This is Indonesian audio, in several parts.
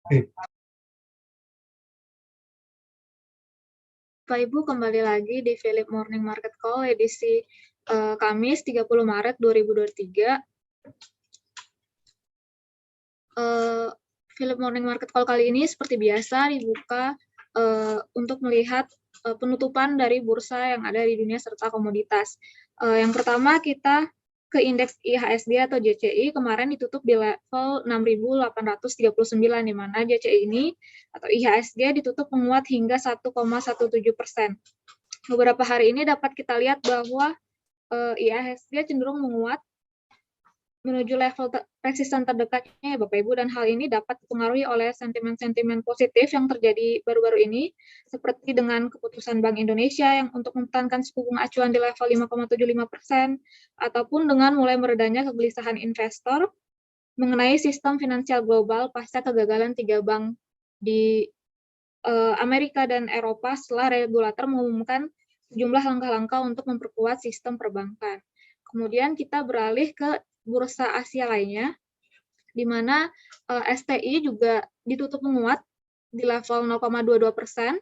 Oke. Bapak Ibu, kembali lagi di Philip Morning Market Call edisi Kamis 30 Maret 2023. Philip Morning Market Call kali ini seperti biasa dibuka untuk melihat penutupan dari bursa yang ada di dunia serta komoditas. Yang pertama kita ke indeks IHSG atau JCI kemarin ditutup di level 6.839, di mana JCI ini atau IHSG ditutup menguat hingga 1,17%. Beberapa hari ini dapat kita lihat bahwa IHSG cenderung menguat menuju level resisten terdekatnya ya Bapak Ibu, dan hal ini dapat dipengaruhi oleh sentimen-sentimen positif yang terjadi baru-baru ini, seperti dengan keputusan Bank Indonesia yang untuk mempertahankan suku bunga acuan di level 5,75%, ataupun dengan mulai meredanya kegelisahan investor mengenai sistem finansial global pasca kegagalan 3 bank di Amerika dan Eropa setelah regulator mengumumkan sejumlah langkah-langkah untuk memperkuat sistem perbankan. Kemudian kita beralih ke bursa Asia lainnya, di mana STI juga ditutup menguat di level 0,22%,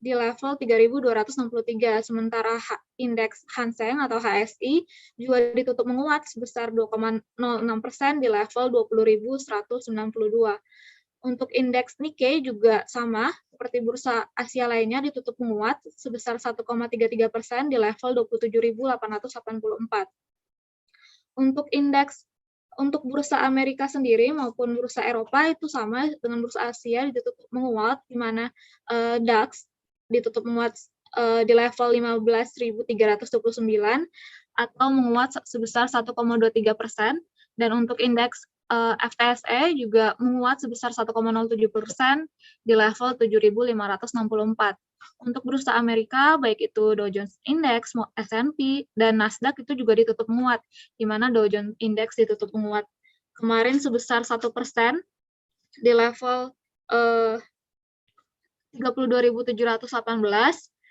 di level 3.263, sementara indeks Hang Seng atau HSI juga ditutup menguat sebesar 2,06% di level 20.192. Untuk indeks Nikkei juga sama, seperti bursa Asia lainnya ditutup menguat sebesar 1,33% di level 27.884. Untuk bursa Amerika sendiri maupun bursa Eropa itu sama dengan bursa Asia ditutup menguat, di mana DAX ditutup menguat di level 15.329 atau menguat sebesar 1,23%, dan untuk indeks FTSE juga menguat sebesar 1,07% di level 7.564. Untuk bursa Amerika, baik itu Dow Jones Index, S&P, dan Nasdaq itu juga ditutup menguat, di mana Dow Jones Index ditutup menguat kemarin sebesar 1% di level 32.718,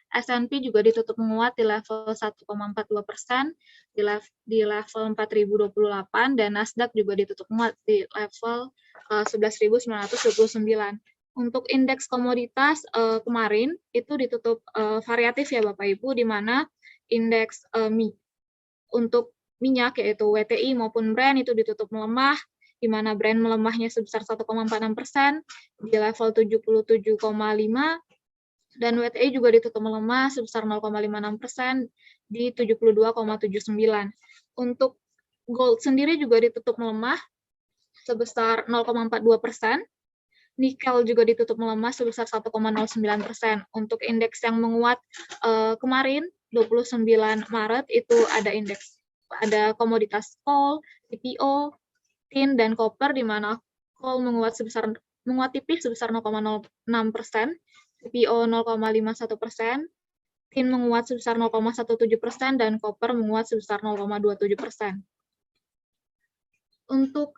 S&P juga ditutup menguat di level 1,42%, di level 4.028, dan Nasdaq juga ditutup menguat di level 11.929. Untuk indeks komoditas kemarin itu ditutup variatif ya Bapak Ibu, di mana indeks untuk minyak yaitu WTI maupun Brent itu ditutup melemah, di mana Brent melemahnya sebesar 1,46% di level 77,5, dan WTI juga ditutup melemah sebesar 0,56% di 72,79. Untuk gold sendiri juga ditutup melemah sebesar 0,42%. Nikel juga ditutup melemah sebesar 1,09%. Untuk indeks yang menguat kemarin 29 Maret itu ada komoditas coal, CPO, tin, dan koper, di mana coal menguat tipis sebesar 0,06%, CPO 0,51%, tin menguat sebesar 0,17%, dan koper menguat sebesar 0,27%. Untuk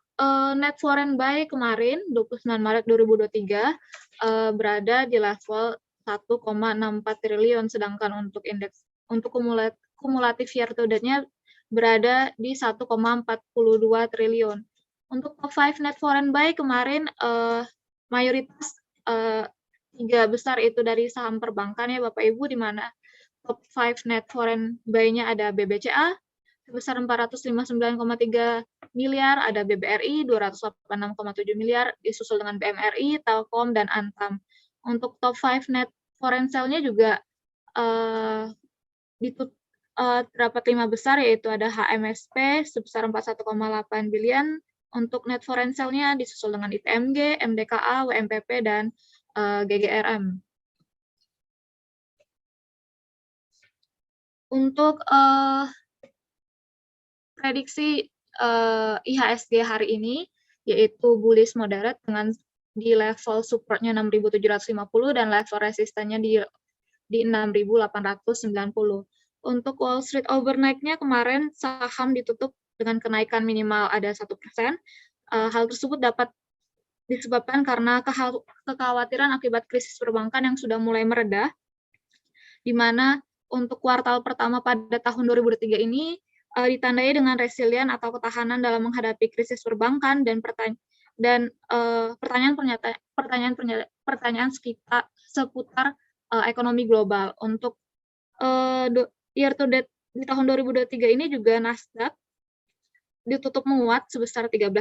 net foreign buy kemarin 29 Maret 2023 berada di level 1,64 triliun, sedangkan untuk kumulatif year to date-nya berada di 1,42 triliun. Untuk top 5 net foreign buy kemarin mayoritas 3 besar itu dari saham perbankan ya Bapak Ibu, di mana top 5 net foreign buy-nya ada BBCA sebesar 459,3 miliar, ada BBRI 286,7 miliar, disusul dengan BMRI, Telkom, dan Antam. Untuk top 5 net foreign sell-nya juga terdapat 5 besar, yaitu ada HMSP sebesar 41,8 billion. Untuk net foreign sell-nya disusul dengan ITMG, MDKA, WMPP, dan GGRM. Untuk prediksi IHSG hari ini, yaitu bullish moderate dengan di level support-nya 6.750 dan level resistannya di 6.890. Untuk Wall Street overnight-nya kemarin saham ditutup dengan kenaikan minimal ada 1%. Hal tersebut dapat disebabkan karena kekhawatiran akibat krisis perbankan yang sudah mulai mereda, di mana untuk kuartal pertama pada tahun 2023 ini ditandai dengan resilient atau ketahanan dalam menghadapi krisis perbankan dan pertanyaan seputar ekonomi global. Untuk year to date di tahun 2023 ini juga Nasdaq ditutup menguat sebesar 13%,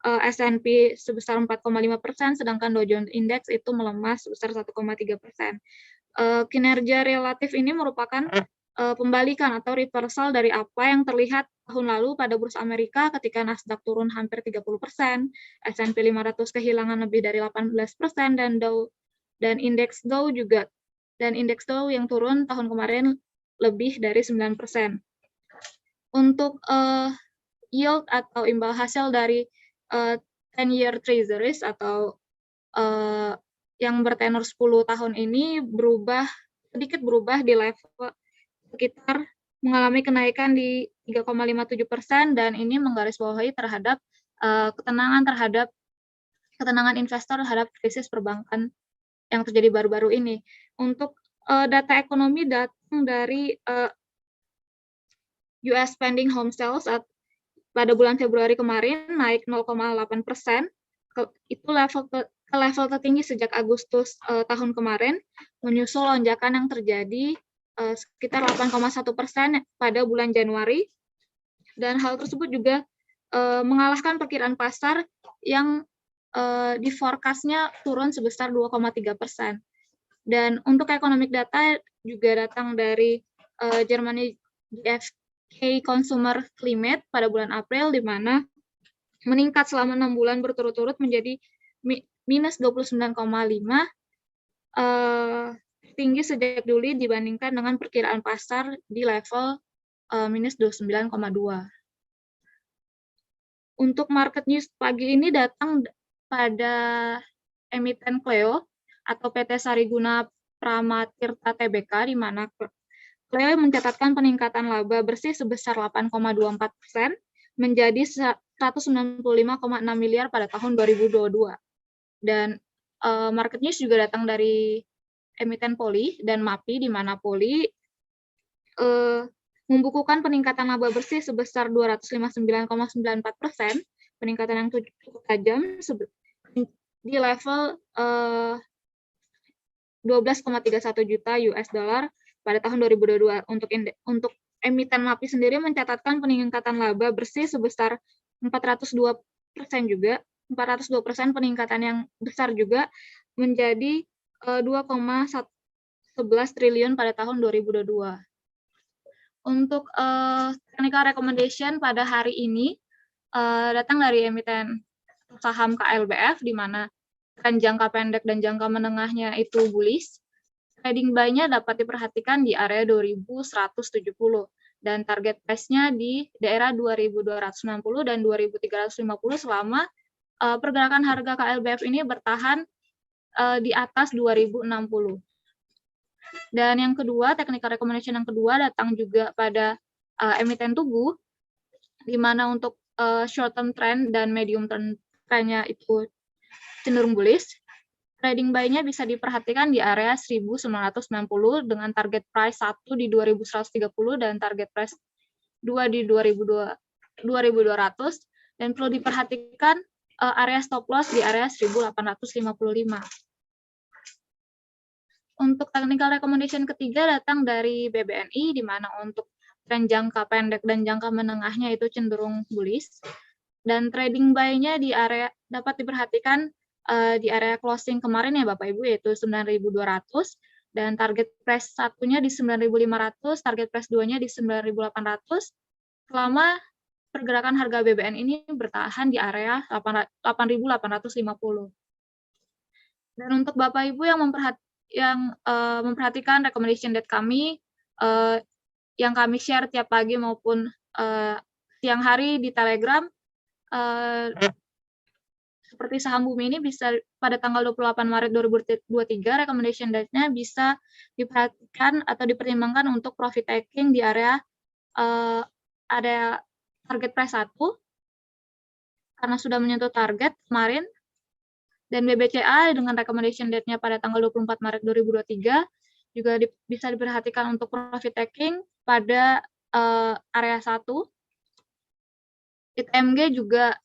S&P sebesar 4,5%, sedangkan Dow Jones Index itu melemah sebesar 1,3%. Kinerja relatif ini merupakan pembalikan atau reversal dari apa yang terlihat tahun lalu pada bursa Amerika ketika Nasdaq turun hampir 30%, S&P 500 kehilangan lebih dari 18%, dan indeks Dow yang turun tahun kemarin lebih dari 9%. Untuk yield atau imbal hasil dari 10-year treasuries atau yang bertenor 10 tahun ini sedikit berubah di level sekitar mengalami kenaikan di 3,57%, dan ini menggarisbawahi terhadap ketenangan investor terhadap krisis perbankan yang terjadi baru-baru ini. Untuk data ekonomi datang dari US pending home sales pada bulan Februari kemarin naik 0,8%, itu level tertinggi sejak Agustus tahun kemarin, menyusul lonjakan yang terjadi sekitar 8,1% pada bulan Januari, dan hal tersebut juga mengalahkan perkiraan pasar yang di forecast-nya turun sebesar 2,3%. Dan untuk economic data juga datang dari Germany GfK Consumer Climate pada bulan April, di mana meningkat selama 6 bulan berturut-turut menjadi minus 29,5, tinggi sejak Juli dibandingkan dengan perkiraan pasar di level minus 29,2. Untuk market news pagi ini datang pada emiten Cleo atau PT Sariguna Pramatirta Tbk, di mana Cleo mencatatkan peningkatan laba bersih sebesar 8,24% menjadi 195,6 miliar pada tahun 2022. Dan market news juga datang dari emiten Poli dan MAPI, di mana Poli membukukan peningkatan laba bersih sebesar 259,94%, peningkatan yang cukup tajam di level 12,31 juta US dollar pada tahun 2022. Untuk emiten MAPI sendiri mencatatkan peningkatan laba bersih sebesar 402% juga, 402% peningkatan yang besar juga, menjadi 2,11 triliun pada tahun 2022. Untuk technical recommendation pada hari ini datang dari emiten saham KLBF, di mana tren jangka pendek dan jangka menengahnya itu bullish. Trading buy-nya dapat diperhatikan di area 2170 dan target price-nya di daerah 2260 dan 2350 selama pergerakan harga KLBF ini bertahan di atas 2060. Dan yang kedua, technical recommendation yang kedua datang juga pada emiten Tugu, di mana untuk short term trend dan medium term trend-nya itu cenderung bullish. Trading buy-nya bisa diperhatikan di area 1990 dengan target price 1 di 2130 dan target price 2 di 2200, dan perlu diperhatikan area stop loss di area 1855. Untuk technical recommendation ketiga datang dari BBNI, di mana untuk tren jangka pendek dan jangka menengahnya itu cenderung bullish, dan trading buy-nya di area dapat diperhatikan di area closing kemarin ya Bapak Ibu, yaitu 9.200, dan target price satunya di 9.500, target price 2-nya di 9.800, selama pergerakan harga BBN ini bertahan di area 8.850. Dan untuk Bapak Ibu yang memperhatikan recommendation date kami, yang kami share tiap pagi maupun siang hari di Telegram, seperti saham Bumi ini bisa pada tanggal 28 Maret 2023, recommendation date-nya bisa diperhatikan atau dipertimbangkan untuk profit taking di area ada target price 1 karena sudah menyentuh target kemarin, dan BBCA dengan recommendation date-nya pada tanggal 24 Maret 2023 juga bisa diperhatikan untuk profit taking pada area 1. ITMG juga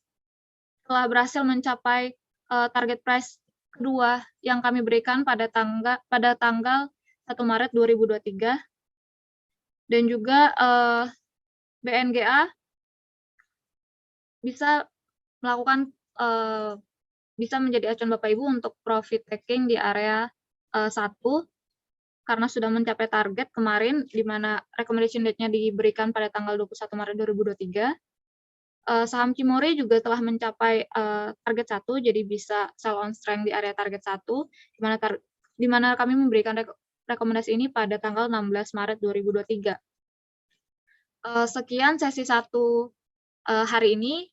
telah berhasil mencapai target price kedua yang kami berikan pada tanggal 1 Maret 2023. Dan juga BNGA bisa melakukan bisa menjadi acuan Bapak Ibu untuk profit taking di area 1 karena sudah mencapai target kemarin di mana recommendation date-nya diberikan pada tanggal 21 Maret 2023. Saham Cimori juga telah mencapai target 1, jadi bisa sell on strength di area target 1, di mana kami memberikan rekomendasi ini pada tanggal 16 Maret 2023. Sekian sesi 1 hari ini.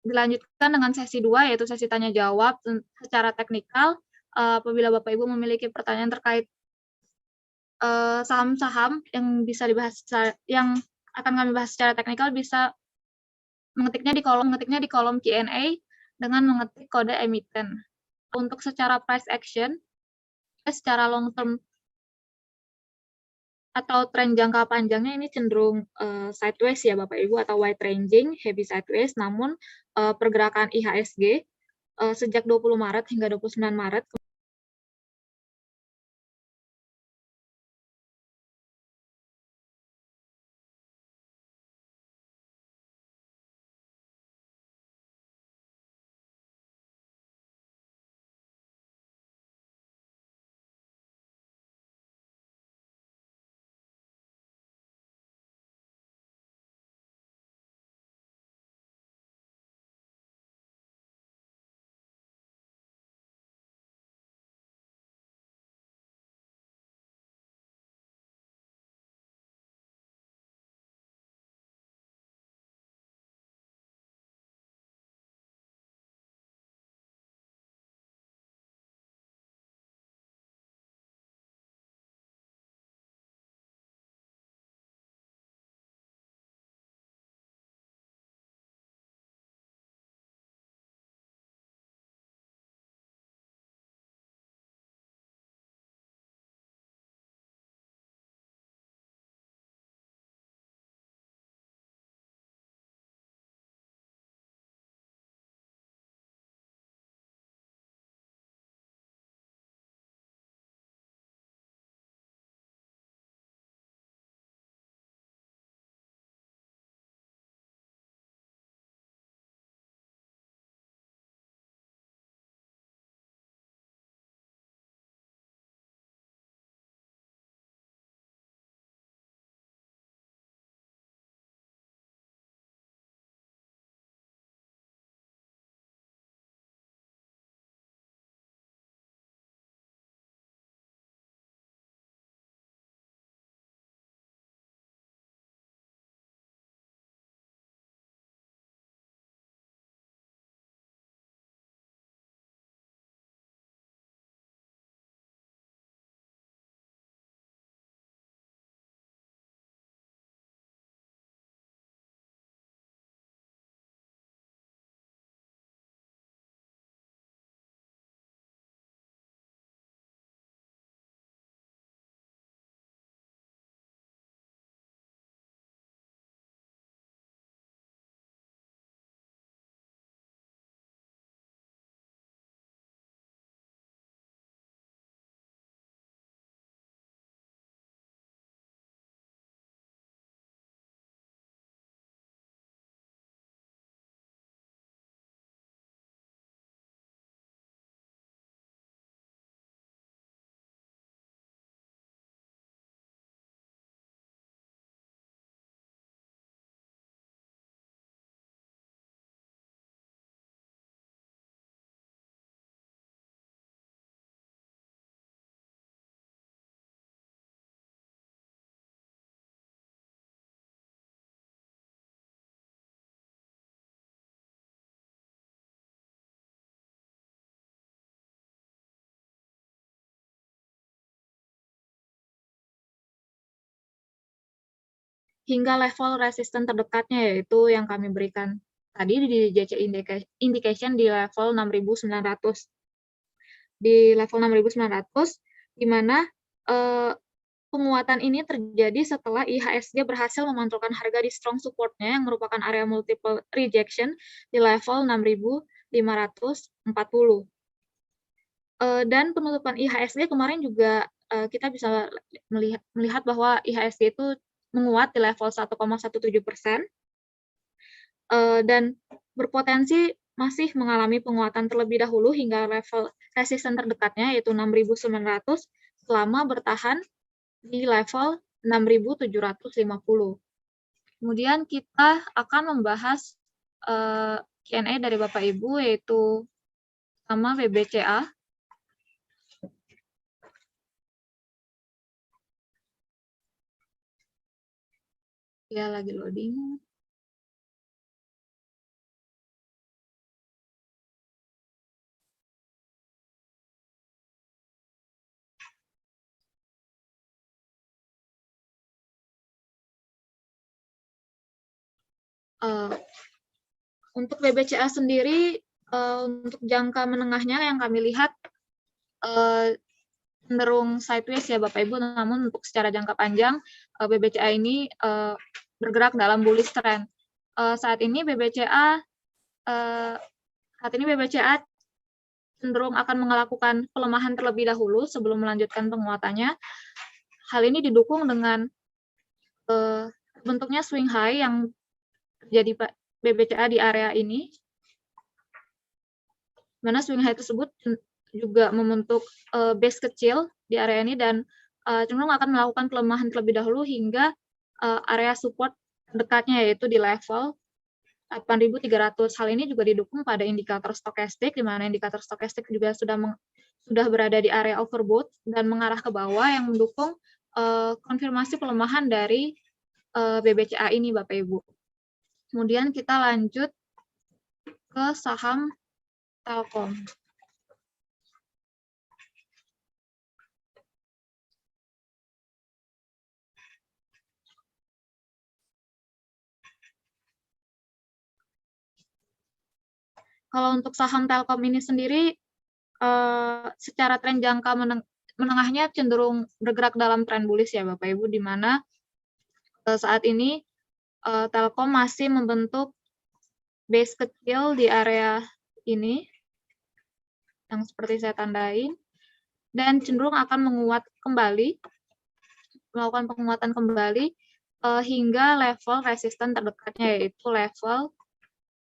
Dilanjutkan dengan sesi 2, yaitu sesi tanya jawab secara teknikal. Apabila Bapak Ibu memiliki pertanyaan terkait saham-saham yang bisa dibahas yang akan kami bahas secara teknikal, bisa mengetiknya di kolom Q&A dengan mengetik kode emiten. Untuk secara price action, secara long term atau tren jangka panjangnya ini cenderung sideways ya Bapak Ibu, atau wide ranging, heavy sideways. Namun pergerakan IHSG sejak 20 Maret hingga 29 Maret hingga level resisten terdekatnya, yaitu yang kami berikan tadi di JC Indication di level 6.900. Di level 6.900, di mana penguatan ini terjadi setelah IHSG berhasil memantulkan harga di strong support-nya yang merupakan area multiple rejection di level 6.540. Dan penutupan IHSG kemarin juga kita bisa melihat bahwa IHSG itu menguat di level 1,17%, dan berpotensi masih mengalami penguatan terlebih dahulu hingga level resisten terdekatnya, yaitu 6.900, selama bertahan di level 6.750. Kemudian kita akan membahas Q&A dari Bapak Ibu, yaitu sama BBCA. Ya, lagi loading. Untuk BBCA sendiri, untuk jangka menengahnya yang kami lihat cenderung sideways ya Bapak Ibu, namun untuk secara jangka panjang BBCA ini bergerak dalam bullish trend. Saat ini BBCA cenderung akan melakukan pelemahan terlebih dahulu sebelum melanjutkan penguatannya. Hal ini didukung dengan bentuknya swing high yang terjadi BBCA di area ini, mana swing high tersebut juga membentuk base kecil di area ini dan cenderung akan melakukan pelemahan terlebih dahulu hingga area support dekatnya, yaitu di level 8.300. Hal ini juga didukung pada indikator stokastik, di mana indikator stokastik juga sudah berada di area overbought dan mengarah ke bawah, yang mendukung konfirmasi pelemahan dari BBCA ini, Bapak Ibu. Kemudian kita lanjut ke saham Telkom. Kalau untuk saham Telkom ini sendiri, secara tren jangka menengahnya cenderung bergerak dalam tren bullish ya Bapak Ibu, di mana saat ini Telkom masih membentuk base kecil di area ini, yang seperti saya tandain, dan cenderung akan menguat kembali, melakukan penguatan kembali hingga level resisten terdekatnya, yaitu level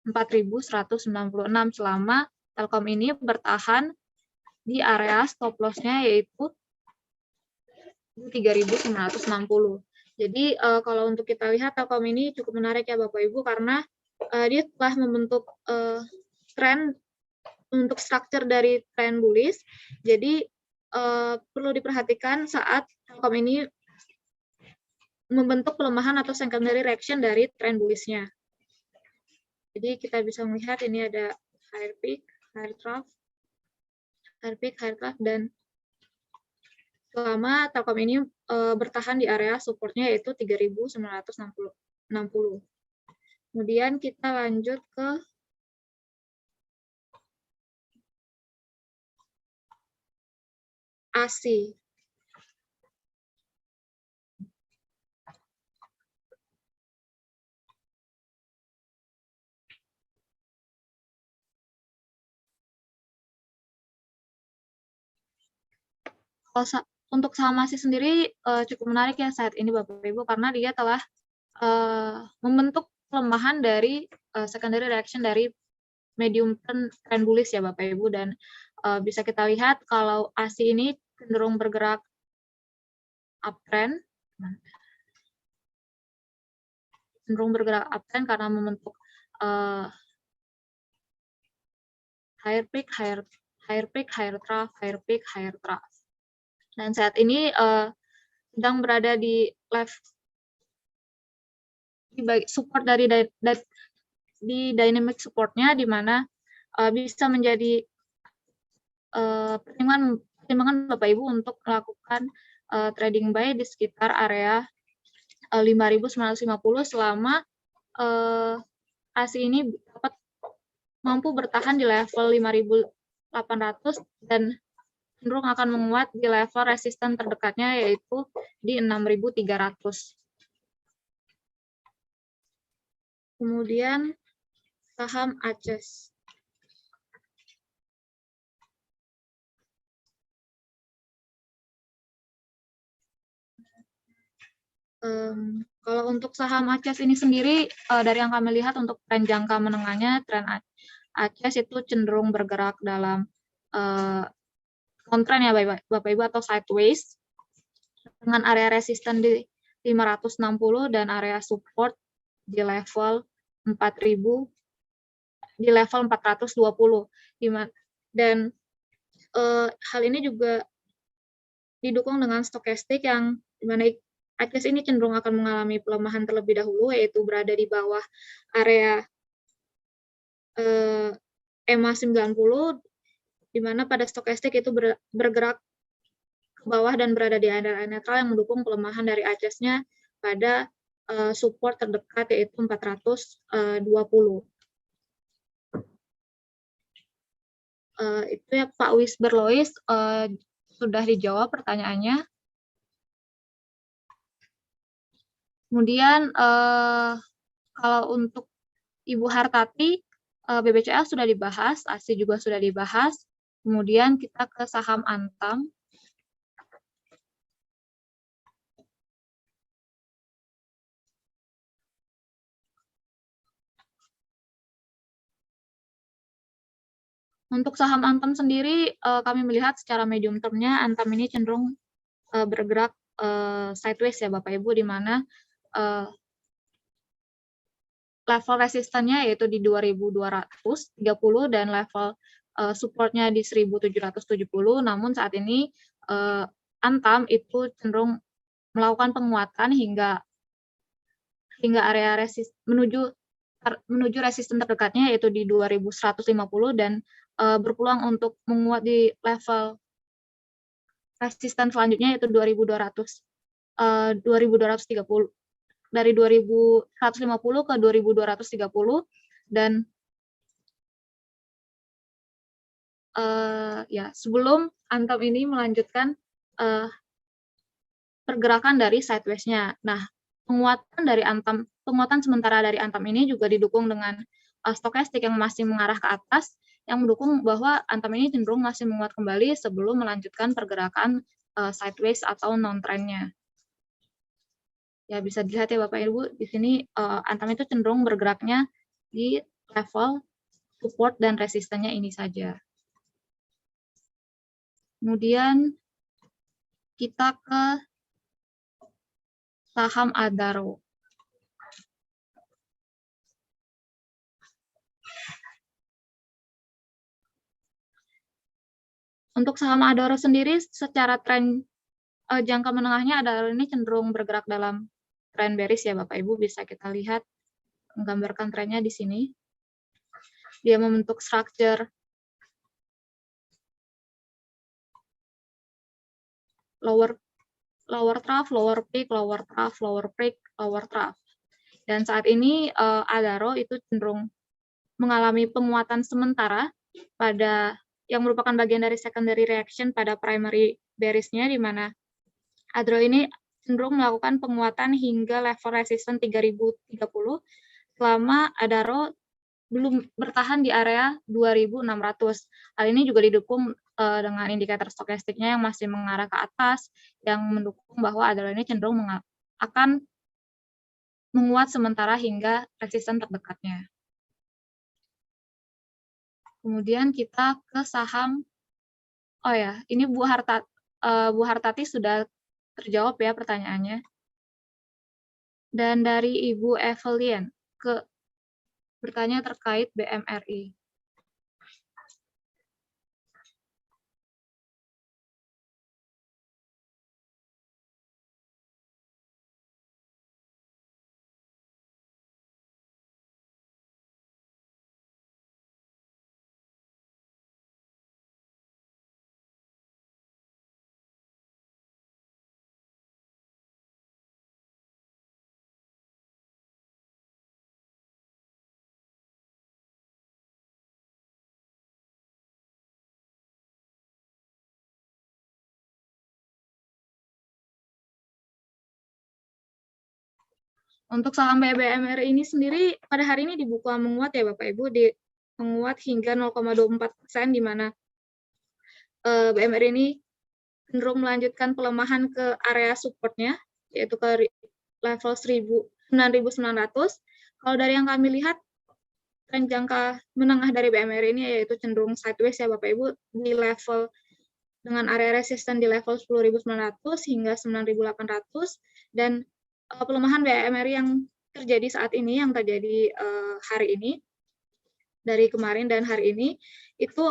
4.196, selama Telkom ini bertahan di area stop loss-nya, yaitu 3.960. Jadi kalau untuk kita lihat Telkom ini cukup menarik ya Bapak Ibu, karena dia telah membentuk tren untuk structure dari tren bullish. Jadi perlu diperhatikan saat Telkom ini membentuk pelemahan atau secondary reaction dari tren bullish-nya. Jadi kita bisa melihat ini ada higher peak, higher trough, dan selama Telkom ini bertahan di area supportnya, yaitu 3.960. Kemudian kita lanjut ke ASI. Untuk saham ASI sendiri cukup menarik ya saat ini Bapak Ibu, karena dia telah membentuk pelemahan dari secondary reaction dari medium trend bullish ya Bapak Ibu, dan bisa kita lihat kalau ASI ini cenderung bergerak uptrend, karena membentuk higher peak, higher trough, higher peak, higher trough. Dan saat ini sedang berada di level support dari di dynamic supportnya, di mana bisa menjadi pertimbangan Bapak Ibu untuk melakukan trading buy di sekitar area 5.950 selama ASI ini dapat mampu bertahan di level 5.800 dan cenderung akan menguat di level resisten terdekatnya, yaitu di 6.300. Kemudian saham ACES. Kalau untuk saham ACES ini sendiri, dari yang kami lihat untuk tren jangka menengahnya, tren ACES itu cenderung bergerak dalam downtrend ya Bapak Ibu, atau sideways, dengan area resisten di 560 dan area support di level 4.000, di level 420. Dan hal ini juga didukung dengan stokastik yang dimana ACES ini cenderung akan mengalami pelemahan terlebih dahulu, yaitu berada di bawah area EMA 90, di mana pada stokastik itu bergerak ke bawah dan berada di area netral yang mendukung pelemahan dari ACES-nya pada support terdekat, yaitu 420. Itu ya Pak Wisber Lois, sudah dijawab pertanyaannya. Kemudian kalau untuk Ibu Hartati, BBCL sudah dibahas, ASI juga sudah dibahas. Kemudian kita ke saham Antam. Untuk saham Antam sendiri, kami melihat secara medium term-nya Antam ini cenderung bergerak sideways ya Bapak Ibu, di mana level resistannya yaitu di 2.230 dan level supportnya di 1.770. Namun saat ini Antam itu cenderung melakukan penguatan hingga area menuju resisten terdekatnya yaitu di 2.150 dan berpeluang untuk menguat di level resisten selanjutnya yaitu 2.230, dari 2.150 ke 2.230. Dan ya sebelum Antam ini melanjutkan pergerakan dari sideways-nya. Nah, penguatan sementara dari Antam ini juga didukung dengan stokastik yang masih mengarah ke atas, yang mendukung bahwa Antam ini cenderung masih menguat kembali sebelum melanjutkan pergerakan sideways atau non-trendnya. Ya, bisa dilihat ya Bapak Ibu, di sini Antam itu cenderung bergeraknya di level support dan resistennya ini saja. Kemudian kita ke saham Adaro. Untuk saham Adaro sendiri, secara tren jangka menengahnya Adaro ini cenderung bergerak dalam tren bearish ya Bapak Ibu, bisa kita lihat menggambarkan trennya di sini. Dia membentuk structure lower trough, lower peak, lower trough, lower peak, lower trough. Dan saat ini Adaro itu cenderung mengalami penguatan sementara pada yang merupakan bagian dari secondary reaction pada primary bearish-nya, di mana Adaro ini cenderung melakukan penguatan hingga level resisten 3030, selama Adaro belum bertahan di area 2.600. Hal ini juga didukung dengan indikator stokastiknya yang masih mengarah ke atas, yang mendukung bahwa Adaro ini cenderung akan menguat sementara hingga resisten terdekatnya. Kemudian kita ke saham, oh ya, ini Bu Hartati sudah terjawab ya pertanyaannya. Dan dari Ibu Evelyn bertanya terkait BMRI. Untuk saham BMR ini sendiri pada hari ini dibuka menguat ya Bapak Ibu, menguat hingga 0,24%, di mana BMR ini cenderung melanjutkan pelemahan ke area support-nya, yaitu ke level 9.900. Kalau dari yang kami lihat, tren jangka menengah dari BMR ini yaitu cenderung sideways ya Bapak Ibu, di level dengan area resisten di level 10.900 hingga 9.800, dan pelemahan BMR yang terjadi saat ini, yang terjadi hari ini, dari kemarin dan hari ini, itu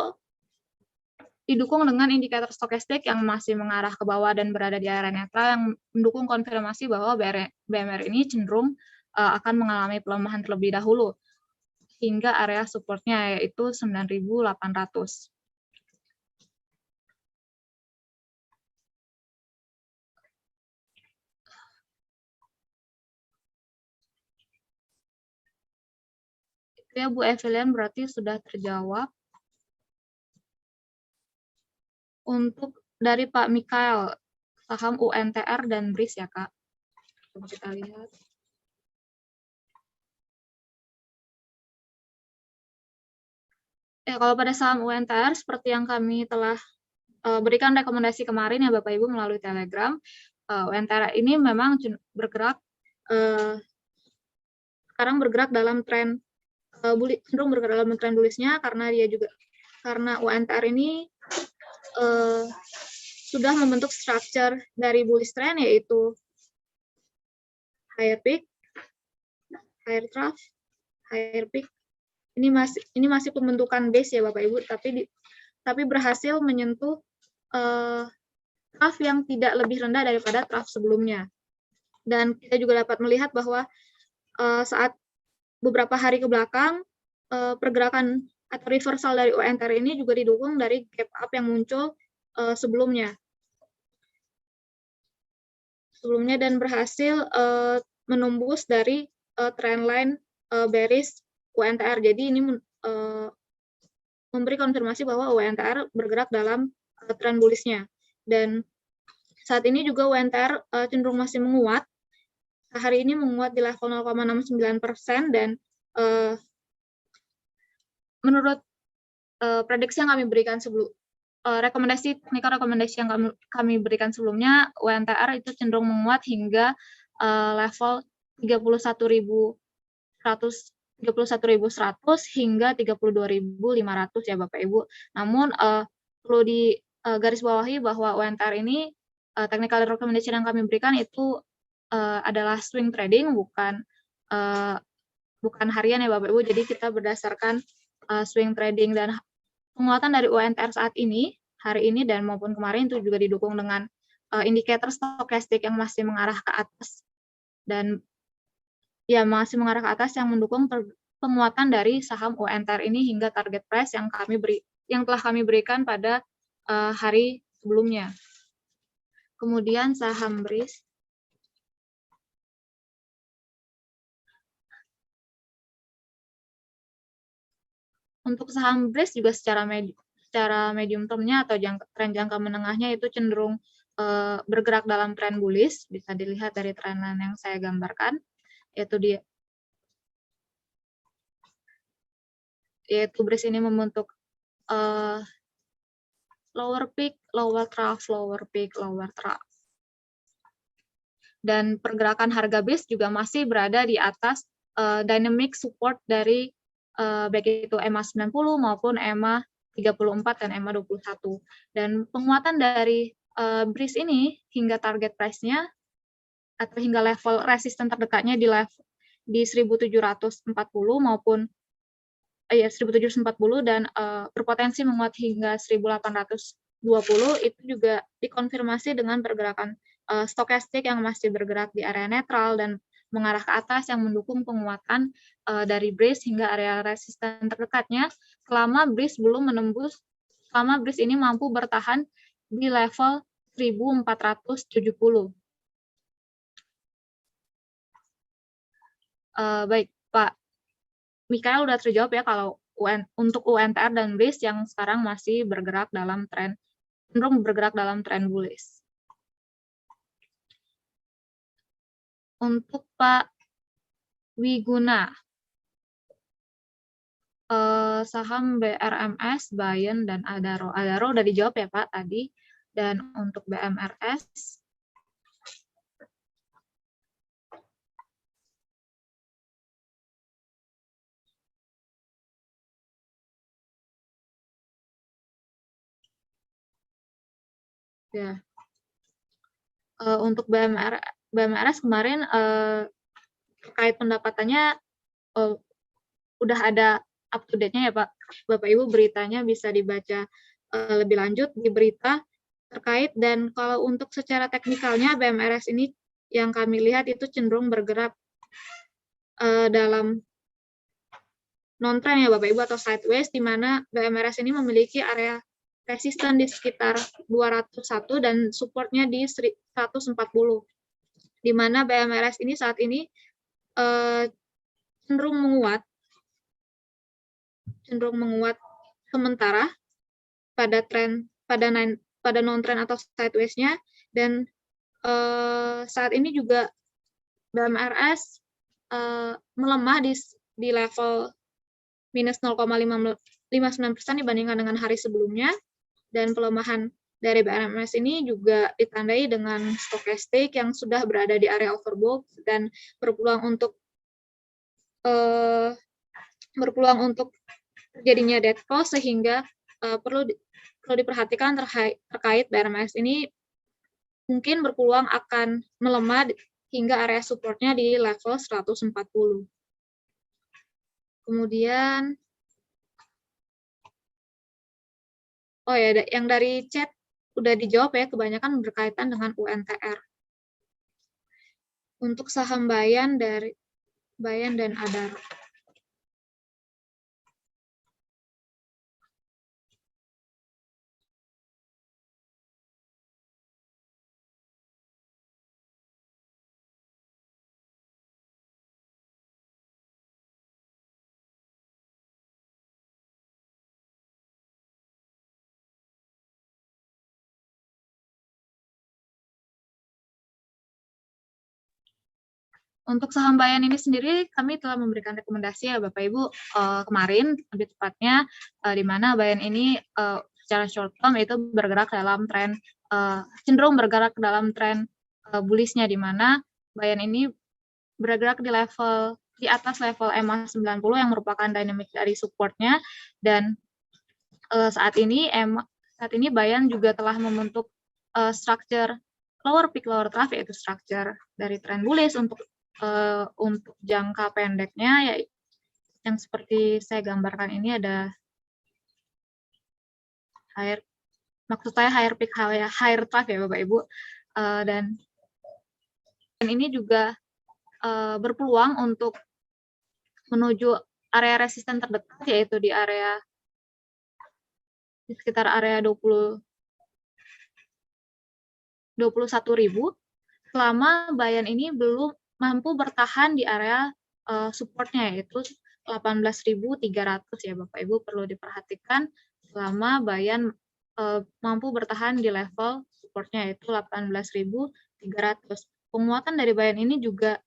didukung dengan indikator stokastik yang masih mengarah ke bawah dan berada di area netral, yang mendukung konfirmasi bahwa BMR ini cenderung akan mengalami pelemahan terlebih dahulu hingga area support-nya yaitu 9.800. Itu ya Bu Evelyn, berarti sudah terjawab. Untuk dari Pak Mikael, saham UNTR dan BRIS ya Kak. Coba kita lihat. Kalau pada saham UNTR, seperti yang kami telah berikan rekomendasi kemarin ya Bapak Ibu melalui Telegram, UNTR ini memang bergerak sekarang bergerak dalam tren cenderung bergerak dalam tren bullish-nya, karena UNTR ini sudah membentuk structure dari bullish trend, yaitu higher peak, higher trough, higher peak. Ini masih pembentukan base ya Bapak Ibu, tapi berhasil menyentuh trough yang tidak lebih rendah daripada trough sebelumnya. Dan kita juga dapat melihat bahwa saat beberapa hari ke belakang, pergerakan atau reversal dari UNTR ini juga didukung dari gap up yang muncul sebelumnya dan berhasil menembus dari trendline bearish UNTR. Jadi ini memberi konfirmasi bahwa UNTR bergerak dalam tren bullish-nya. Dan saat ini juga UNTR cenderung masih menguat. Hari ini menguat di level 0,69%, dan menurut prediksi yang kami berikan teknikal rekomendasi yang kami berikan sebelumnya, UNTR itu cenderung menguat hingga level 31.100 hingga 32.500 ya Bapak Ibu. Namun perlu digarisbawahi bahwa UNTR ini technical recommendation yang kami berikan itu adalah swing trading, bukan harian ya Bapak Ibu. Jadi kita berdasarkan swing trading, dan penguatan dari UNTR saat ini, hari ini dan maupun kemarin, itu juga didukung dengan indikator stokastik yang masih mengarah ke atas, dan ya masih mengarah ke atas, yang mendukung penguatan dari saham UNTR ini hingga target price yang telah kami berikan pada hari sebelumnya. Kemudian saham BRIS. Untuk saham BRIS juga secara medium term-nya atau tren jangka menengahnya itu cenderung bergerak dalam tren bullish, bisa dilihat dari tren line yang saya gambarkan, yaitu BRIS ini membentuk lower peak, lower trough, lower peak, lower trough. Dan pergerakan harga BRIS juga masih berada di atas dynamic support dari baik itu EMA 90 maupun EMA 34 dan EMA 21. Dan penguatan dari BRIS ini hingga target price-nya atau hingga level resisten terdekatnya di 1740 maupun 1740, dan berpotensi menguat hingga 1820, itu juga dikonfirmasi dengan pergerakan stokastik yang masih bergerak di area netral dan mengarah ke atas, yang mendukung penguatan dari BRIS hingga area resisten terdekatnya selama BRIS ini mampu bertahan di level 1470. Baik, Pak Mikael udah terjawab ya kalau untuk UNTR dan BRIS yang sekarang masih cenderung bergerak dalam tren bullish. Untuk Pak Wiguna, saham BRMS, Bayen, dan Adaro. Adaro udah dijawab ya Pak tadi. Dan untuk BMRS, ya. Untuk BMRS kemarin terkait pendapatannya udah ada up to date-nya ya Pak. Bapak Ibu, beritanya bisa dibaca lebih lanjut di berita terkait. Dan kalau untuk secara teknikalnya BMRS ini yang kami lihat itu cenderung bergerak dalam non-trend ya Bapak Ibu, atau sideways, di mana BMRS ini memiliki area resisten di sekitar 201 dan supportnya di 140, di mana BMRS ini saat ini cenderung menguat sementara pada non-trend atau sideways-nya. Dan saat ini juga BMRS melemah di level minus 0,59% dibandingkan dengan hari sebelumnya. Dan pelemahan dari BMRS ini juga ditandai dengan stokastik yang sudah berada di area overbought dan berpeluang untuk terjadinya dead cross, sehingga perlu diperhatikan terkait BMRS ini mungkin berpeluang akan melemah hingga area supportnya di level 140. Kemudian, oh ya, yang dari chat udah dijawab ya, kebanyakan berkaitan dengan UNTR. Untuk saham Bayan dan Adaro. Untuk saham Bayan ini sendiri, kami telah memberikan rekomendasi ya Bapak Ibu kemarin, lebih tepatnya di mana Bayan ini secara short term itu bergerak dalam tren, cenderung bergerak dalam tren bullish-nya, di mana Bayan ini bergerak di atas level EMA 90 yang merupakan dynamic dari support-nya. Dan saat ini Bayan juga telah membentuk structure lower peak lower trough, yaitu structure dari tren bullish untuk jangka pendeknya, ya, yang seperti saya gambarkan ini ada maksud saya higher peak, higher trough ya Bapak Ibu, dan ini juga berpeluang untuk menuju area resisten terdekat, yaitu di sekitar area 21.000 selama Bayan ini belum mampu bertahan di area supportnya, yaitu 18.300 ya Bapak Ibu. Perlu diperhatikan selama Bayan mampu bertahan di level supportnya, yaitu 18.300. Penguatan dari Bayan ini juga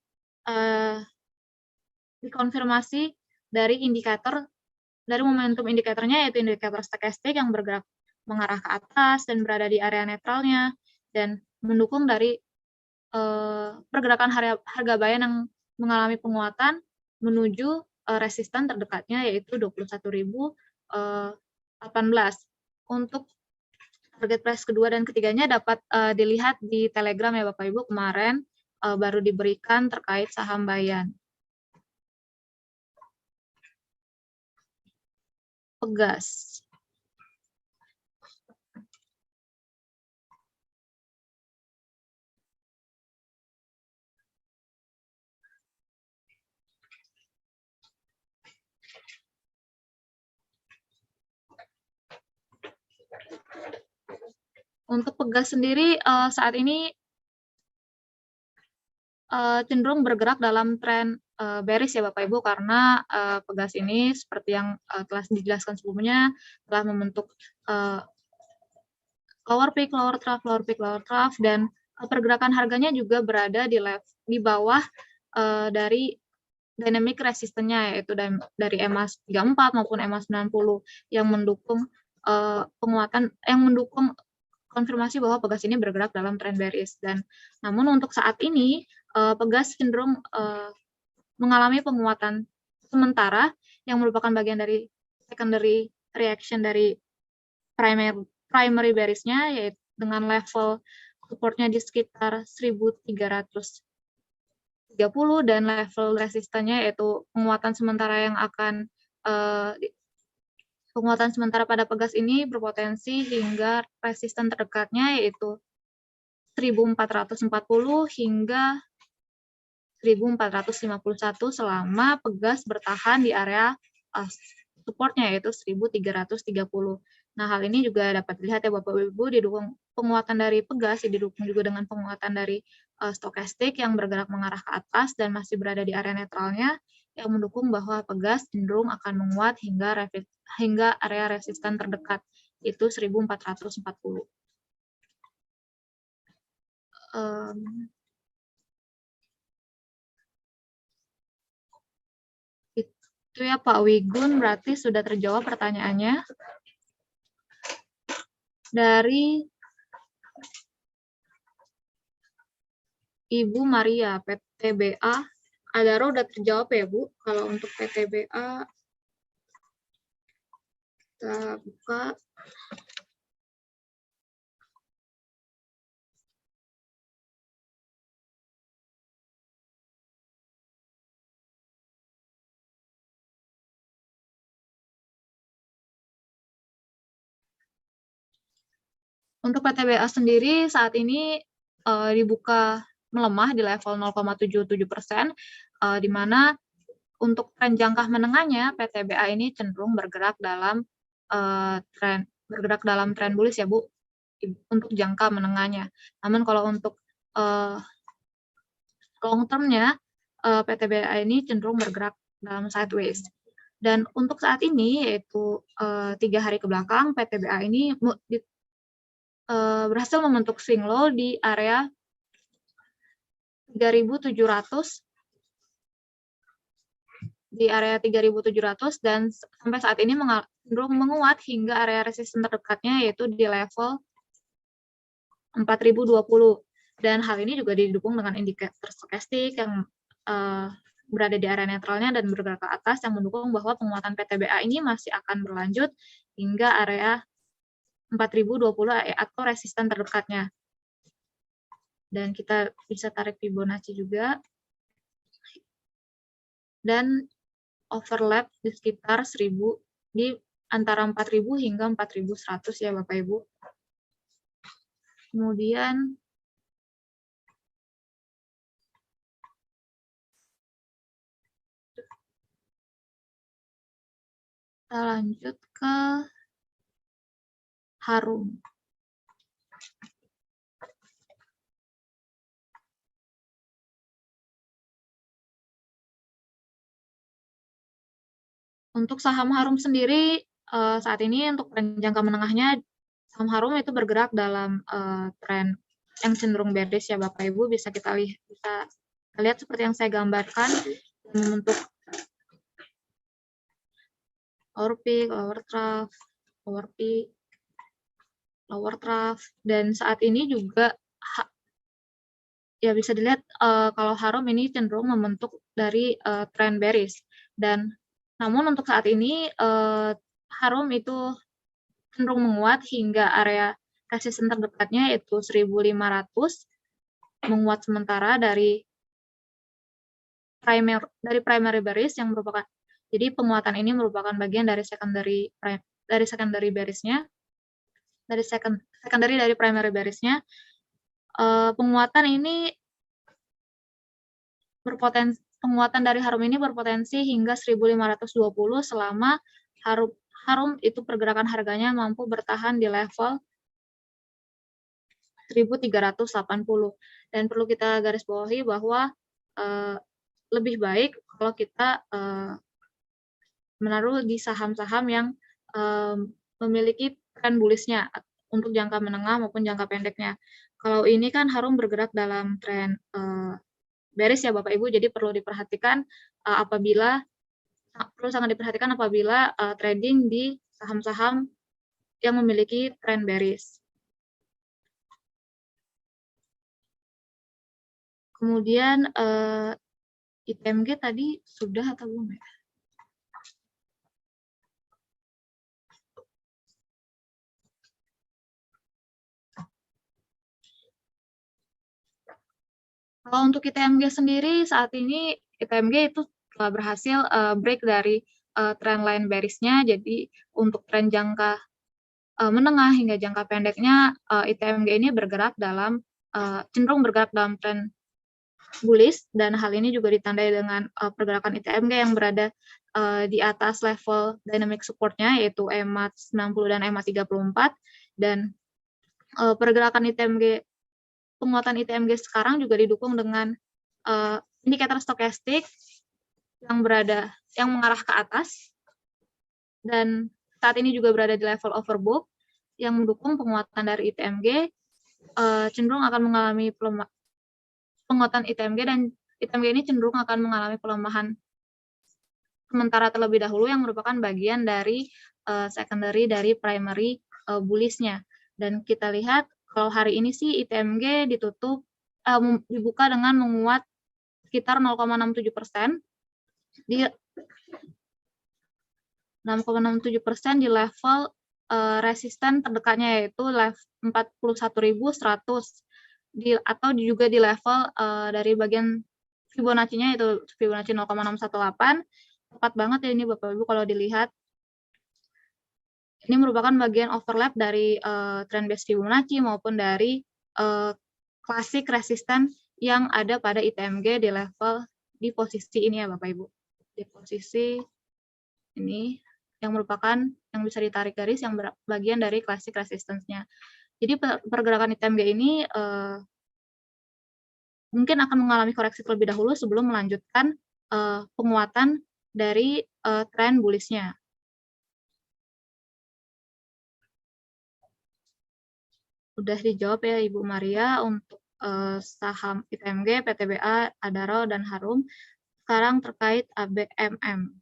dikonfirmasi dari momentum indikatornya, yaitu indikator stokastik yang bergerak mengarah ke atas dan berada di area netralnya, dan mendukung dari pergerakan harga Bayan yang mengalami penguatan menuju resisten terdekatnya, yaitu 21.018. Untuk target price kedua dan ketiganya dapat dilihat di Telegram ya Bapak Ibu, kemarin baru diberikan terkait saham Bayan. Pegas. Untuk Pegas sendiri saat ini cenderung bergerak dalam tren bearish ya Bapak Ibu, karena Pegas ini seperti yang telah dijelaskan sebelumnya telah membentuk lower peak, lower trough, dan pergerakan harganya juga berada di bawah dari dynamic resistance-nya, yaitu dari EMA 34 maupun EMA 90 yang mendukung konfirmasi bahwa Pegas ini bergerak dalam trend bearish. Dan namun untuk saat ini Pegas cenderung mengalami penguatan sementara yang merupakan bagian dari secondary reaction dari primary bearish-nya, yaitu dengan level supportnya di sekitar 1330 dan level resistannya yaitu penguatan sementara pada Pegas ini berpotensi hingga resisten terdekatnya yaitu 1440 hingga 1451 selama Pegas bertahan di area supportnya yaitu 1330. Nah, hal ini juga dapat dilihat ya Bapak Ibu, didukung penguatan dari Pegas, didukung juga dengan penguatan dari stokastik yang bergerak mengarah ke atas dan masih berada di area netralnya, yang mendukung bahwa Pegas cenderung akan menguat hingga area resisten terdekat, itu 1440. Itu ya Pak Wigun, berarti sudah terjawab pertanyaannya. Dari Ibu Maria, PTBA, Adaro udah terjawab ya Bu? Kalau untuk PTBA, kita buka. Untuk PTBA sendiri saat ini dibuka melemah di level 0,77%, di mana untuk tren jangka menengahnya PTBA ini cenderung bergerak dalam tren bullish ya Bu, untuk jangka menengahnya. Namun kalau untuk long term-nya PTBA ini cenderung bergerak dalam sideways. Dan untuk saat ini yaitu 3 hari ke belakang PTBA ini berhasil membentuk swing low di area 3.700 dan sampai saat ini cenderung menguat hingga area resisten terdekatnya yaitu di level 4.020, dan hal ini juga didukung dengan indikator stokastik yang berada di area netralnya dan bergerak ke atas yang mendukung bahwa penguatan PTBA ini masih akan berlanjut hingga area 4.020 atau resisten terdekatnya. Dan kita bisa tarik Fibonacci juga. Dan overlap di sekitar 1.000, di antara 4.000 hingga 4.100 ya Bapak Ibu. Kemudian kita lanjut ke Harum. Untuk saham Harum sendiri, saat ini untuk tren jangka menengahnya, saham Harum itu bergerak dalam tren yang cenderung bearish ya Bapak Ibu, bisa kita lihat seperti yang saya gambarkan, membentuk lower peak, lower trough, lower peak, lower trough, dan saat ini juga ya bisa dilihat kalau Harum ini cenderung membentuk dari tren bearish, dan namun untuk saat ini Harum itu cenderung menguat hingga area resisten terdekatnya yaitu 1.500, menguat sementara dari primary bearish yang merupakan, jadi penguatan ini merupakan bagian dari secondary bearish-nya, dari secondary dari primary bearish-nya. Penguatan dari Harum ini berpotensi hingga 1.520 selama Harum itu pergerakan harganya mampu bertahan di level 1.380. Dan perlu kita garis bawahi bahwa lebih baik kalau kita menaruh di saham-saham yang memiliki tren bullish-nya untuk jangka menengah maupun jangka pendeknya. Kalau ini kan Harum bergerak dalam tren bearish ya Bapak Ibu, jadi perlu diperhatikan sangat diperhatikan apabila trading di saham-saham yang memiliki tren bearish. Kemudian ITMG tadi sudah atau belum ya? Kalau untuk ITMG sendiri saat ini ITMG itu telah berhasil break dari trendline bearish-nya, jadi untuk tren jangka menengah hingga jangka pendeknya ITMG ini cenderung bergerak dalam tren bullish, dan hal ini juga ditandai dengan pergerakan ITMG yang berada di atas level dynamic support-nya yaitu EMA 90 dan EMA 34, dan pergerakan penguatan ITMG sekarang juga didukung dengan indikator stokastik yang mengarah ke atas, dan saat ini juga berada di level overbought yang mendukung penguatan dari ITMG. Cenderung akan mengalami penguatan ITMG, dan ITMG ini cenderung akan mengalami pelemahan sementara terlebih dahulu yang merupakan bagian dari secondary dari primary bullish-nya. Dan kita lihat kalau hari ini sih ITMG dibuka dengan menguat sekitar 0,67% di 6,67% di level resisten terdekatnya yaitu level 41.100 atau juga di level dari bagian Fibonacci-nya itu Fibonacci 0,618. Tepat banget ya ini Bapak Ibu kalau dilihat. Ini merupakan bagian overlap dari trend base Fibonacci maupun dari klasik resisten yang ada pada ITMG di posisi ini ya Bapak Ibu. Di posisi ini yang merupakan yang bisa ditarik garis yang bagian dari klasik resistance-nya. Jadi pergerakan ITMG ini mungkin akan mengalami koreksi terlebih dahulu sebelum melanjutkan penguatan dari tren bullish-nya. Udah dijawab ya Ibu Maria untuk saham ITMG, PTBA, Adaro, dan Harum. Sekarang terkait ABMM.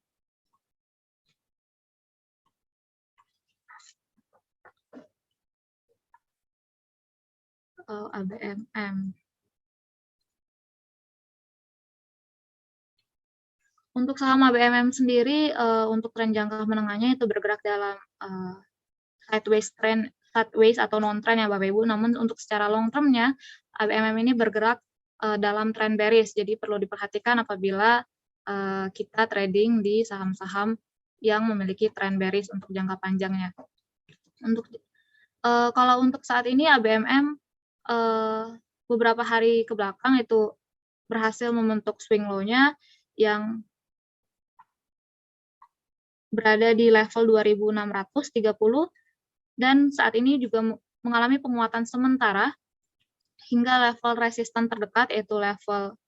ABMM. Untuk saham ABMM sendiri, untuk tren jangka menengahnya itu bergerak dalam sideways atau non-trend ya Bapak Ibu. Namun untuk secara long term-nya, ABMM ini bergerak dalam tren bearish. Jadi perlu diperhatikan apabila kita trading di saham-saham yang memiliki tren bearish untuk jangka panjangnya. Kalau untuk saat ini ABMM beberapa hari ke belakang itu berhasil membentuk swing low-nya yang berada di level 2.630, dan saat ini juga mengalami penguatan sementara hingga level resisten terdekat yaitu level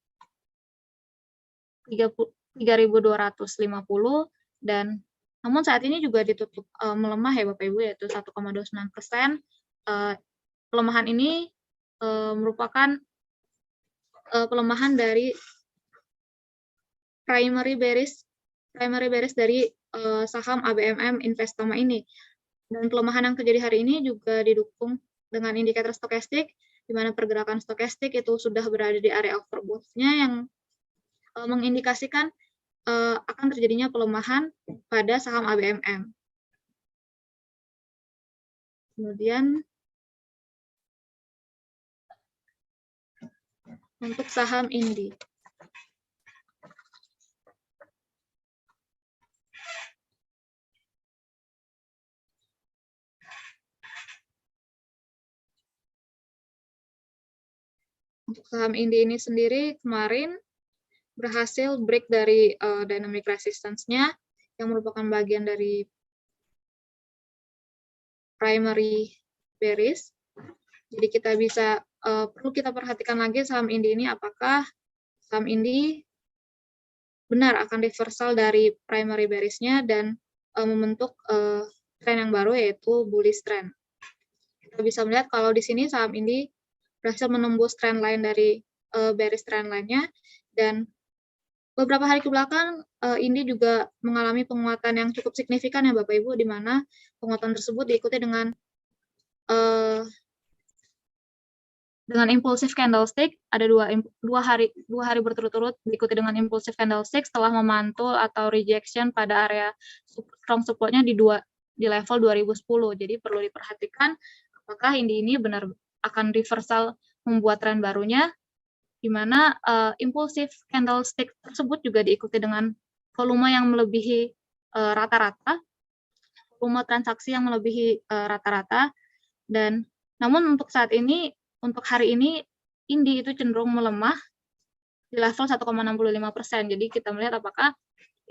3.250, dan namun saat ini juga ditutup melemah ya Bapak Ibu yaitu 1,29%. Pelemahan ini merupakan pelemahan dari primary bearish dari saham ABMM Investama ini. Dan pelemahan yang terjadi hari ini juga didukung dengan indikator stokastik, di mana pergerakan stokastik itu sudah berada di area overbought-nya yang mengindikasikan akan terjadinya pelemahan pada saham ABMM. Kemudian untuk saham Indi. Untuk saham Indi ini sendiri kemarin berhasil break dari dynamic resistance-nya yang merupakan bagian dari primary bearish. Jadi kita perlu kita perhatikan lagi saham Indi ini apakah saham Indi benar akan reversal dari primary bearish-nya dan membentuk tren yang baru yaitu bullish trend. Kita bisa melihat kalau di sini saham Indi berhasil menembus trend line dari bearish trend line-nya, dan beberapa hari ke belakang INDI juga mengalami penguatan yang cukup signifikan ya Bapak Ibu, di mana penguatan tersebut diikuti dengan impulsive candlestick. Ada dua hari berturut-turut diikuti dengan impulsive candlestick setelah memantul atau rejection pada area strong support-nya di level 2010. Jadi perlu diperhatikan apakah ini benar akan reversal membuat tren barunya, di mana impulsive candlestick tersebut juga diikuti dengan volume yang melebihi rata-rata, volume transaksi yang melebihi rata-rata, dan namun untuk saat ini, untuk hari ini, INDI itu cenderung melemah di level 1,65%. Jadi kita melihat apakah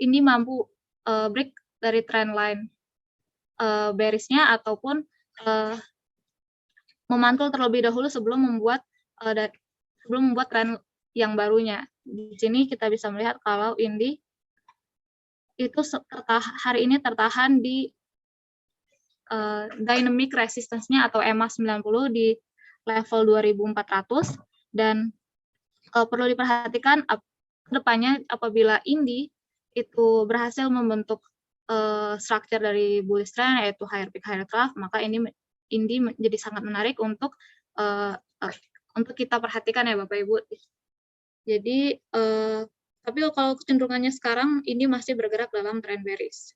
INDI mampu break dari trend line bearish-nya ataupun memantul terlebih dahulu sebelum membuat tren yang barunya. Di sini kita bisa melihat kalau INDI itu hari ini tertahan di dynamic resistance-nya atau EMA 90 di level 2400, dan perlu diperhatikan kedepannya apabila INDI itu berhasil membentuk structure dari bullish trend, yaitu higher peak higher trough, maka INDI menjadi sangat menarik untuk kita perhatikan ya Bapak Ibu. Jadi tapi kalau kecenderungannya sekarang ini masih bergerak dalam trend bearish.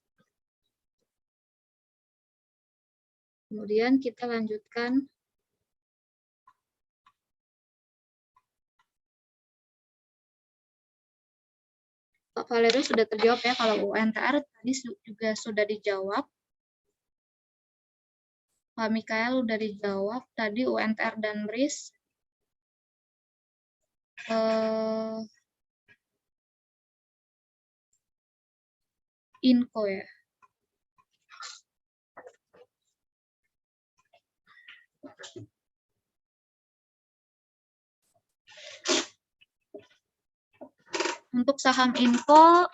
Kemudian kita lanjutkan. Pak Valerio sudah terjawab ya, kalau UNTR tadi juga sudah dijawab. Pak Mikael sudah dijawab, tadi UNTR dan BRIS. Inco ya. Untuk saham Inco,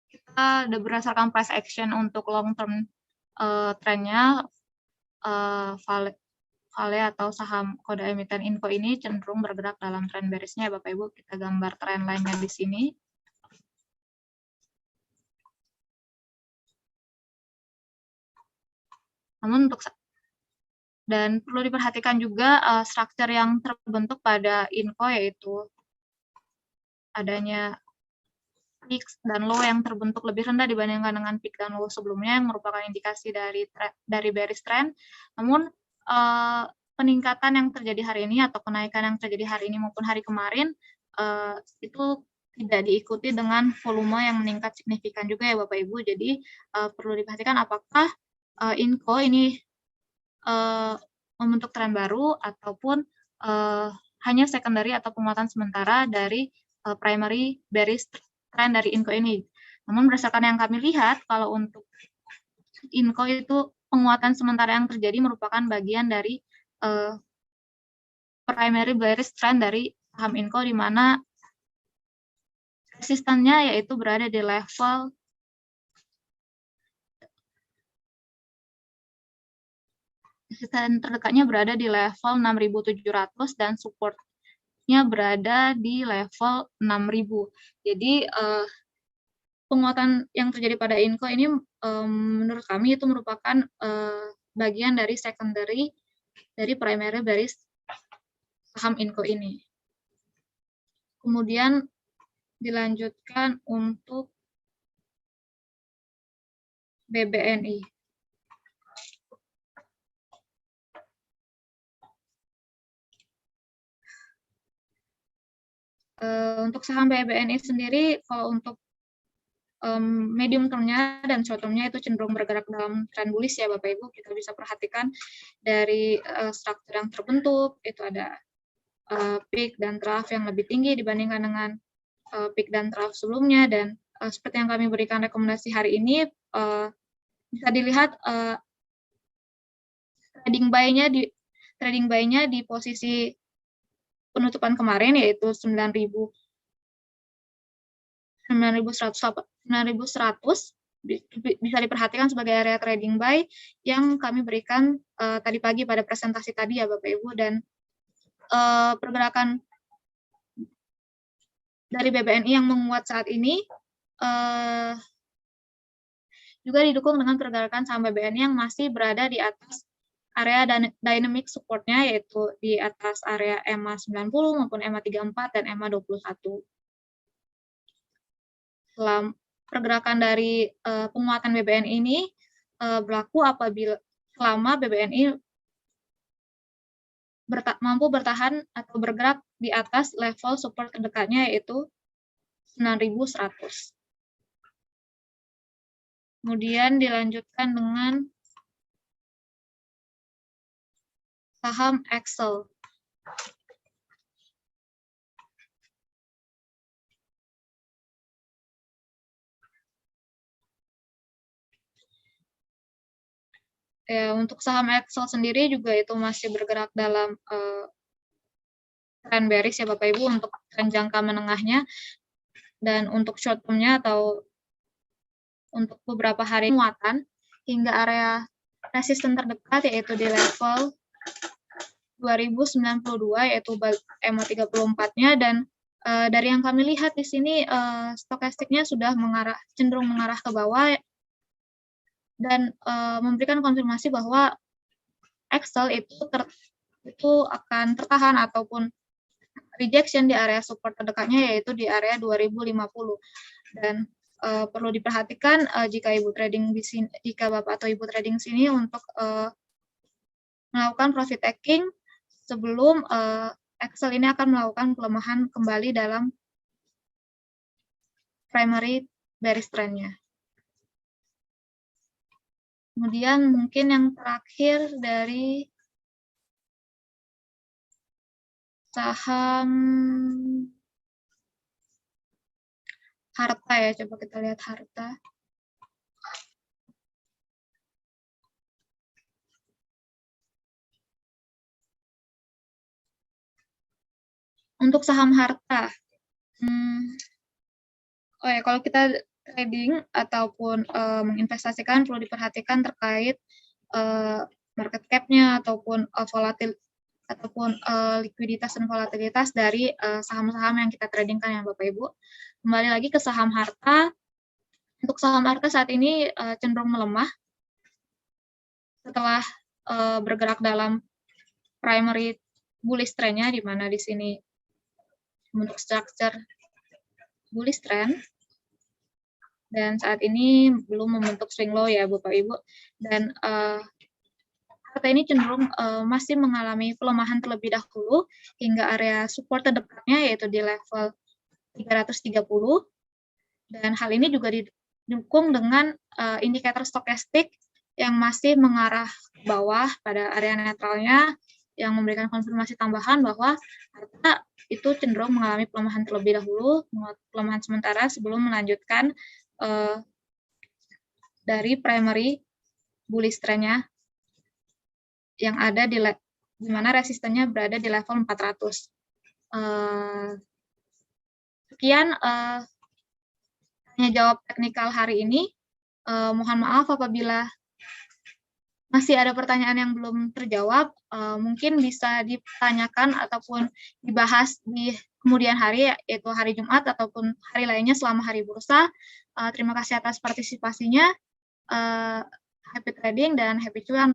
kita udah berdasarkan price action untuk long term trendnya, Vale atau saham kode emiten Inco ini cenderung bergerak dalam trend bearish-nya ya Bapak Ibu. Kita gambar trend line-nya di sini. Namun dan perlu diperhatikan juga struktur yang terbentuk pada Inco, yaitu adanya peak dan low yang terbentuk lebih rendah dibandingkan dengan peak dan low sebelumnya, yang merupakan indikasi dari bearish trend. Namun peningkatan yang terjadi hari ini atau kenaikan yang terjadi hari ini maupun hari kemarin itu tidak diikuti dengan volume yang meningkat signifikan juga ya Bapak Ibu. Jadi perlu diperhatikan apakah Inco ini membentuk tren baru ataupun hanya secondary atau penguatan sementara dari primary bearish trend dari Inco ini. Namun berdasarkan yang kami lihat, kalau untuk Inco itu penguatan sementara yang terjadi merupakan bagian dari primary bearish trend dari saham Inco, di mana resistannya yaitu berada di level resisten terdekatnya berada di level 6.700 dan support-nya berada di level 6.000. Jadi penguatan yang terjadi pada Inco ini menurut kami itu merupakan bagian dari secondary dari primary bearish saham Inco ini. Kemudian dilanjutkan untuk BBNI. Untuk saham BBNI sendiri, kalau untuk medium term-nya dan short term-nya itu cenderung bergerak dalam tren bullish ya Bapak Ibu. Kita bisa perhatikan dari struktur yang terbentuk, itu ada peak dan trough yang lebih tinggi dibandingkan dengan peak dan trough sebelumnya, dan seperti yang kami berikan rekomendasi hari ini, bisa dilihat trading buy-nya di posisi penutupan kemarin, yaitu 9.100 bisa diperhatikan sebagai area trading buy yang kami berikan tadi pagi pada presentasi tadi ya Bapak Ibu. Dan pergerakan dari BBNI yang menguat saat ini juga didukung dengan pergerakan saham BBNI yang masih berada di atas area dynamic support-nya, yaitu di atas area EMA 90 maupun EMA 34 dan EMA 21. Pergerakan dari penguatan BBNI ini berlaku selama BBNI mampu bertahan atau bergerak di atas level support terdekatnya, yaitu 9.100. Kemudian dilanjutkan dengan saham Excel. Ya, untuk saham Excel sendiri juga itu masih bergerak dalam tren bearish ya Bapak Ibu untuk tren jangka menengahnya, dan untuk short term-nya atau untuk beberapa hari penguatan hingga area resisten terdekat yaitu di level 2092 yaitu EMA 34-nya, dan dari yang kami lihat di sini stokastiknya sudah cenderung mengarah ke bawah dan memberikan konfirmasi bahwa Excel itu akan tertahan ataupun rejection di area support terdekatnya yaitu di area 2050. Dan perlu diperhatikan jika Bapak atau Ibu trading sini untuk melakukan profit taking sebelum Excel ini akan melakukan pelemahan kembali dalam primary bearish trend-nya. Kemudian mungkin yang terakhir dari saham harta ya, coba kita lihat harta. Untuk saham harta, kalau kita trading ataupun menginvestasikan perlu diperhatikan terkait market cap-nya ataupun likuiditas dan volatilitas dari saham-saham yang kita tradingkan ya Bapak Ibu. Kembali lagi ke saham harta. Untuk saham harta saat ini cenderung melemah setelah bergerak dalam primary bullish trend-nya, di mana di sini bentuk structure bullish trend, dan saat ini belum membentuk swing low ya Bapak Ibu, dan harta ini cenderung masih mengalami pelemahan terlebih dahulu hingga area support terdekatnya yaitu di level 330, dan hal ini juga didukung dengan indikator stokastik yang masih mengarah ke bawah pada area netralnya yang memberikan konfirmasi tambahan bahwa harta itu cenderung mengalami pelemahan terlebih dahulu, pelemahan sementara sebelum melanjutkan dari primary bullish trend-nya yang ada di mana resistennya berada di level 400. Sekian tanya jawab teknikal hari ini. Mohon maaf apabila masih ada pertanyaan yang belum terjawab, mungkin bisa ditanyakan ataupun dibahas di kemudian hari, yaitu hari Jumat ataupun hari lainnya selama hari bursa. Terima kasih atas partisipasinya. Happy trading dan happy cuan.